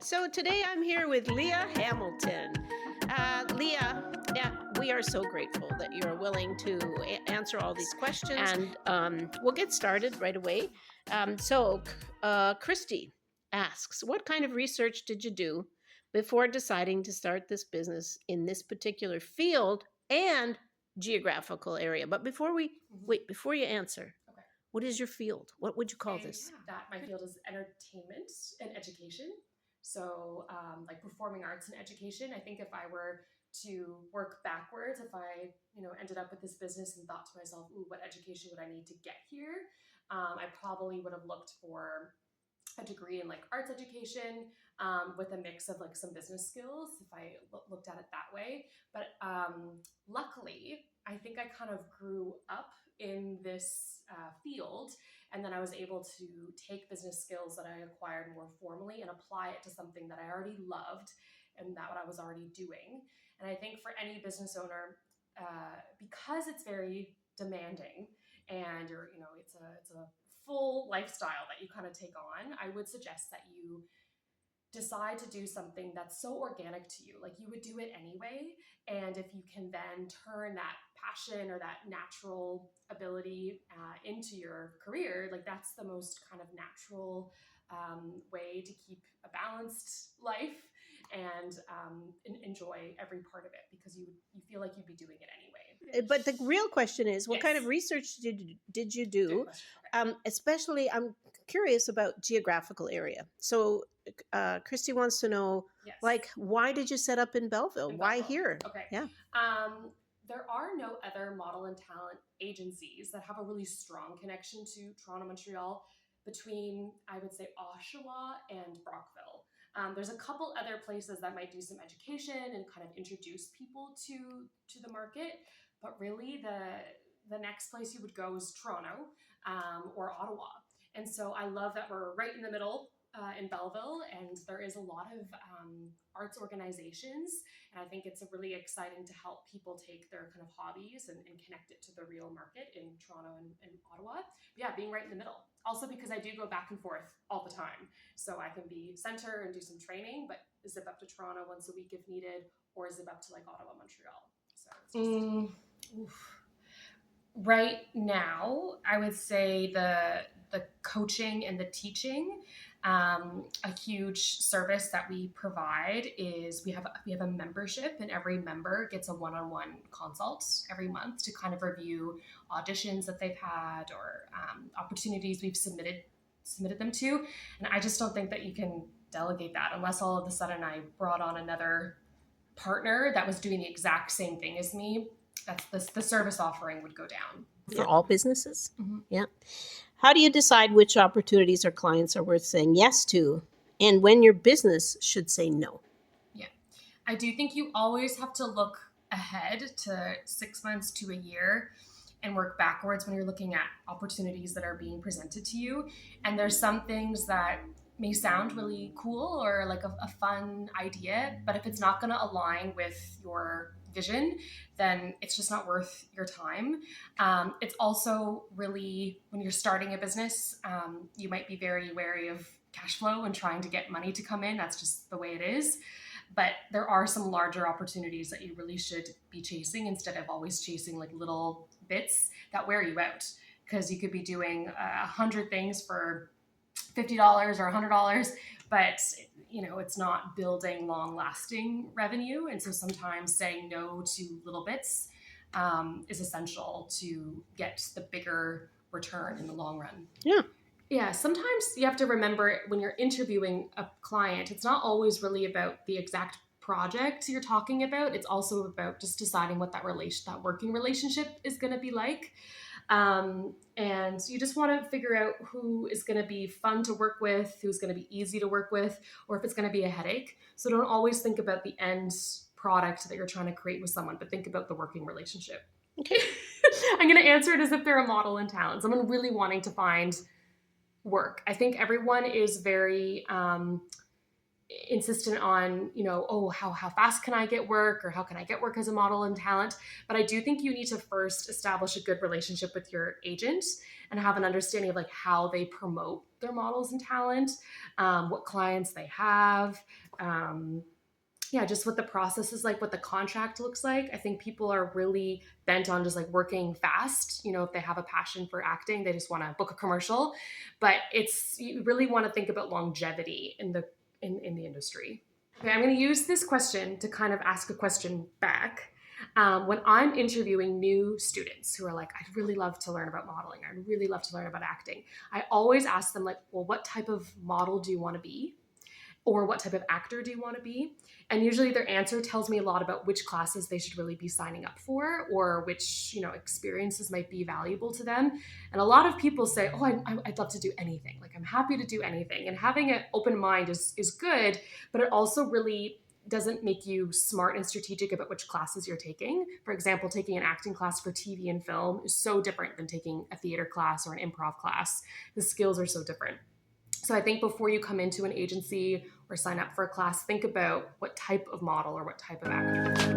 So today I'm here with Leah Hamilton. Leah, yeah, we are so grateful that you're willing to answer all these questions, and we'll get started right away. Christy asks, what kind of research did you do before deciding to start this business in this particular field and geographical area? But before you answer, Okay. what is your field? What would you call this? That my field is entertainment and education. So, like performing arts and education. I think if I were to work backwards, if I, ended up with this business and thought to myself, ooh, what education would I need to get here? I probably would have looked for a degree in like arts education with a mix of like some business skills if I looked at it that way. But luckily, I think I kind of grew up in this field, and then I was able to take business skills that I acquired more formally and apply it to something that I already loved and that what I was already doing. And I think for any business owner, because it's very demanding and it's a full lifestyle that you kind of take on, I would suggest that you decide to do something that's so organic to you, like you would do it anyway. And if you can then turn that passion or that natural ability into your career, like that's the most kind of natural way to keep a balanced life and enjoy every part of it because you feel like you'd be doing it anyway. But the real question is, what kind Yes. of research did you Good do? question. Okay. Especially, I'm curious about geographical area. So, Christy wants to know, Yes. like, why did you set up in Belleville? In Why Belleville. here? Okay. Yeah. There are no other model and talent agencies that have a really strong connection to Toronto, Montreal, between, I would say, Oshawa and Brockville. There's a couple other places that might do some education and kind of introduce people to the market, but really the next place you would go is Toronto or Ottawa. And so I love that we're right in the middle in Belleville, and there is a lot of arts organizations. And I think it's really exciting to help people take their kind of hobbies and connect it to the real market in Toronto and Ottawa. But yeah, being right in the middle. Also because I do go back and forth all the time. So I can be center and do some training, but zip up to Toronto once a week if needed, or zip up to like Ottawa, Montreal. So it's just... Right now, I would say the coaching and the teaching. A huge service that we provide is we have a membership, and every member gets a one-on-one consult every month to kind of review auditions that they've had or opportunities we've submitted them to. And I just don't think that you can delegate that unless all of a sudden I brought on another partner that was doing the exact same thing as me. That's the service offering would go down For all businesses? Mm-hmm. Yeah. How do you decide which opportunities or clients are worth saying yes to, and when your business should say no? Yeah, I do think you always have to look ahead to 6 months to a year and work backwards when you're looking at opportunities that are being presented to you. And there's some things that may sound really cool or like a fun idea, but if it's not going to align with your vision, then it's just not worth your time. It's also really, when you're starting a business, you might be very wary of cash flow and trying to get money to come in. That's just the way it is. But there are some larger opportunities that you really should be chasing instead of always chasing like little bits that wear you out. Because you could be doing 100 things for $50 or $100, but it's not building long-lasting revenue. And so sometimes saying no to little bits is essential to get the bigger return in the long run. Yeah, sometimes you have to remember when you're interviewing a client, it's not always really about the exact project you're talking about. It's also about just deciding what that working relationship is going to be like. And you just want to figure out who is going to be fun to work with, who's going to be easy to work with, or if it's going to be a headache. So don't always think about the end product that you're trying to create with someone, but think about the working relationship. Okay. I'm going to answer it as if they're a model in talent. Someone really wanting to find work. I think everyone is very insistent on, oh, how fast can I get work, or how can I get work as a model and talent. But I do think you need to first establish a good relationship with your agent and have an understanding of like how they promote their models and talent, what clients they have, yeah, just what the process is like, what the contract looks like. I think people are really bent on just like working fast. If they have a passion for acting, they just want to book a commercial. But you really want to think about longevity in the industry. Okay, I'm going to use this question to kind of ask a question back. When I'm interviewing new students who are like, I'd really love to learn about modeling, I'd really love to learn about acting, I always ask them like, well, what type of model do you want to be? Or what type of actor do you want to be? And usually their answer tells me a lot about which classes they should really be signing up for, or which experiences might be valuable to them. And a lot of people say, oh, I'd love to do anything. Like, I'm happy to do anything. And having an open mind is good, but it also really doesn't make you smart and strategic about which classes you're taking. For example, taking an acting class for TV and film is so different than taking a theater class or an improv class. The skills are so different. So I think before you come into an agency or sign up for a class, think about what type of model or what type of actor.